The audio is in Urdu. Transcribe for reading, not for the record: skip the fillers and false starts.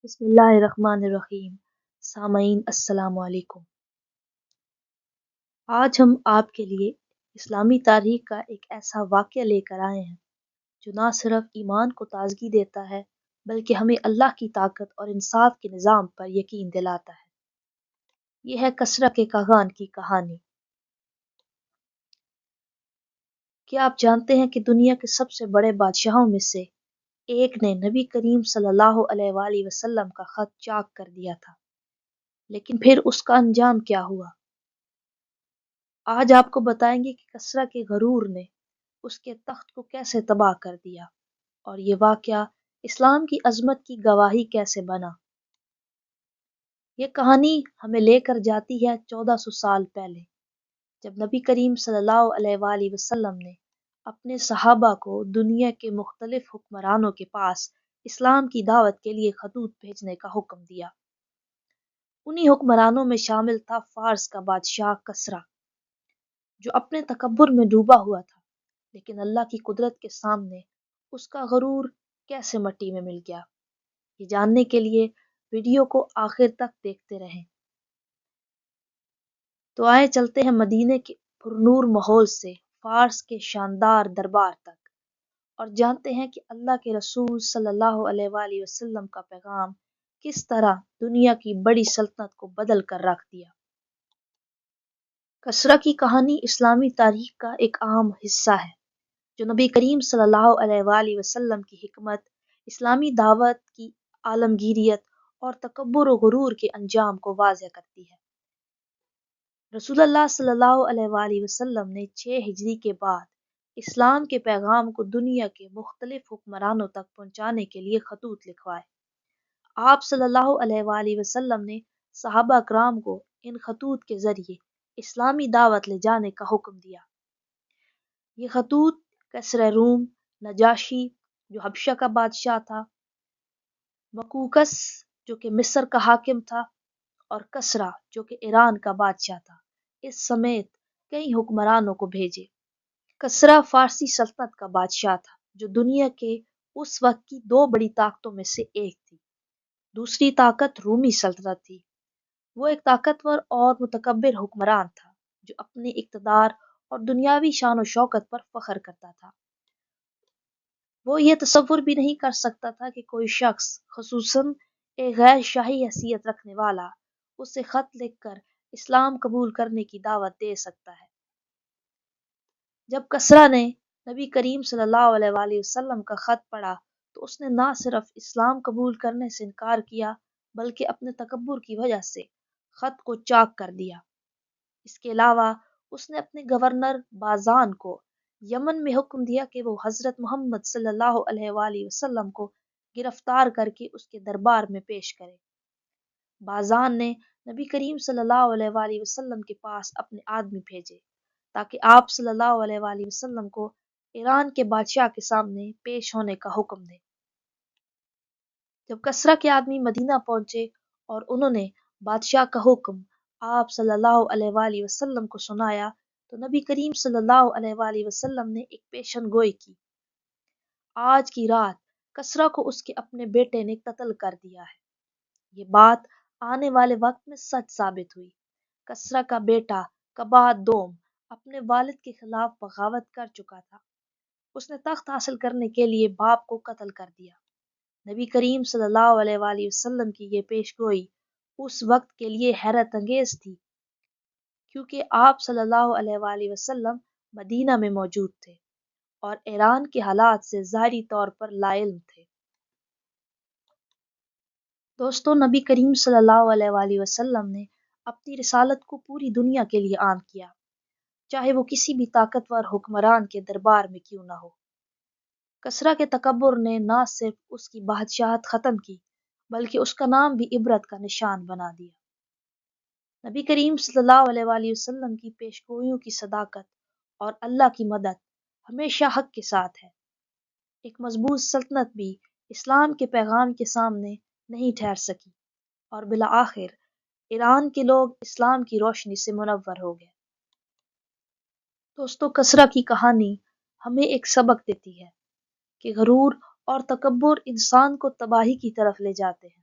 بسم اللہ الرحمن الرحیم۔ سامعین السلام علیکم۔ آج ہم آپ کے لیے اسلامی تاریخ کا ایک ایسا واقعہ لے کر آئے ہیں جو نہ صرف ایمان کو تازگی دیتا ہے بلکہ ہمیں اللہ کی طاقت اور انصاف کے نظام پر یقین دلاتا ہے۔ یہ ہے کسری کے کاغان کی کہانی۔ کیا آپ جانتے ہیں کہ دنیا کے سب سے بڑے بادشاہوں میں سے ایک نے نبی کریم صلی اللہ علیہ وآلہ وسلم کا خط چاک کر دیا تھا، لیکن پھر اس کا انجام کیا ہوا؟ آج آپ کو بتائیں گے کہ کسری کے غرور نے اس کے تخت کو کیسے تباہ کر دیا اور یہ واقعہ اسلام کی عظمت کی گواہی کیسے بنا۔ یہ کہانی ہمیں لے کر جاتی ہے 1400 سال پہلے، جب نبی کریم صلی اللہ علیہ وآلہ وسلم نے اپنے صحابہ کو دنیا کے مختلف حکمرانوں کے پاس اسلام کی دعوت کے لیے خطوط بھیجنے کا حکم دیا۔ انہی حکمرانوں میں شامل تھا فارس کا بادشاہ کسری، جو اپنے تکبر میں ڈوبا ہوا تھا، لیکن اللہ کی قدرت کے سامنے اس کا غرور کیسے مٹی میں مل گیا۔ یہ جاننے کے لیے ویڈیو کو آخر تک دیکھتے رہیں۔ تو آئے چلتے ہیں مدینے کے پرنور ماحول سے فارس کے شاندار دربار تک اور جانتے ہیں کہ اللہ کے رسول صلی اللہ علیہ وآلہ وسلم کا پیغام کس طرح دنیا کی بڑی سلطنت کو بدل کر رکھ دیا۔ کسری کی کہانی اسلامی تاریخ کا ایک اہم حصہ ہے جو نبی کریم صلی اللہ علیہ وآلہ وسلم کی حکمت، اسلامی دعوت کی عالمگیریت اور تکبر و غرور کے انجام کو واضح کرتی ہے۔ رسول اللہ صلی اللہ علیہ وآلہ وسلم نے 6 ہجری کے بعد اسلام کے پیغام کو دنیا کے مختلف حکمرانوں تک پہنچانے کے لیے خطوط لکھوائے۔ آپ صلی اللہ علیہ وآلہ وسلم نے صحابہ کرام کو ان خطوط کے ذریعے اسلامی دعوت لے جانے کا حکم دیا۔ یہ خطوط کسری روم، نجاشی جو حبشہ کا بادشاہ تھا، مقوقس جو کہ مصر کا حاکم تھا، اور کسری جو کہ ایران کا بادشاہ تھا، اس سمیت کئی حکمرانوں کو بھیجے۔ کسری فارسی سلطنت کا بادشاہ تھا جو دنیا کے اس وقت کی 2 بڑی طاقتوں میں سے ایک تھی۔ دوسری طاقت رومی سلطنت تھی۔ وہ ایک طاقتور اور متکبر حکمران تھا جو اپنے اقتدار اور دنیاوی شان و شوکت پر فخر کرتا تھا۔ وہ یہ تصور بھی نہیں کر سکتا تھا کہ کوئی شخص، خصوصاً ایک غیر شاہی حیثیت رکھنے والا، اسے خط لکھ کر اسلام قبول کرنے کی دعوت دے سکتا ہے۔ جب کسری نے نبی کریم صلی اللہ علیہ وآلہ وسلم کا خط پڑھا تو اس نے نہ صرف اسلام قبول کرنے سے انکار کیا بلکہ اپنے تکبر کی وجہ سے خط کو چاک کر دیا۔ اس کے علاوہ اس نے اپنے گورنر بازان کو یمن میں حکم دیا کہ وہ حضرت محمد صلی اللہ علیہ وآلہ وسلم کو گرفتار کر کے اس کے دربار میں پیش کرے۔ بازان نے نبی کریم صلی اللہ علیہ وآلہ وسلم کے پاس اپنے آدمی بھیجے تاکہ آپ صلی اللہ علیہ وآلہ وسلم کو ایران کے بادشاہ کے سامنے پیش ہونے کا حکم دیں۔ جب کسری کے آدمی مدینہ پہنچے اور انہوں نے بادشاہ کا حکم آپ صلی اللہ علیہ وآلہ وسلم کو سنایا تو نبی کریم صلی اللہ علیہ وآلہ وسلم نے ایک پیشن گوئی کی۔ آج کی رات کسری کو اس کے اپنے بیٹے نے قتل کر دیا ہے۔ یہ بات آنے والے وقت میں سچ ثابت ہوئی۔ کسری کا بیٹا قباد دوم اپنے والد کے خلاف بغاوت کر چکا تھا۔ اس نے تخت حاصل کرنے کے لیے باپ کو قتل کر دیا۔ نبی کریم صلی اللہ علیہ وآلہ وسلم کی یہ پیش گوئی اس وقت کے لیے حیرت انگیز تھی، کیونکہ آپ صلی اللہ علیہ وآلہ وسلم مدینہ میں موجود تھے اور ایران کے حالات سے ظاہری طور پر لا علم تھے۔ دوستو، نبی کریم صلی اللہ علیہ وآلہ وسلم نے اپنی رسالت کو پوری دنیا کے لیے عام کیا، چاہے وہ کسی بھی طاقتور حکمران کے دربار میں کیوں نہ ہو۔ کسری کے تکبر نے نہ صرف اس کی بادشاہت ختم کی بلکہ اس کا نام بھی عبرت کا نشان بنا دیا۔ نبی کریم صلی اللہ علیہ وآلہ وسلم کی پیشگوئیوں کی صداقت اور اللہ کی مدد ہمیشہ حق کے ساتھ ہے۔ ایک مضبوط سلطنت بھی اسلام کے پیغام کے سامنے نہیں ٹھہر سکی اور بالآخر ایران کے لوگ اسلام کی روشنی سے منور ہو گئے۔ دوستو، کسری کی کہانی ہمیں ایک سبق دیتی ہے کہ غرور اور تکبر انسان کو تباہی کی طرف لے جاتے ہیں۔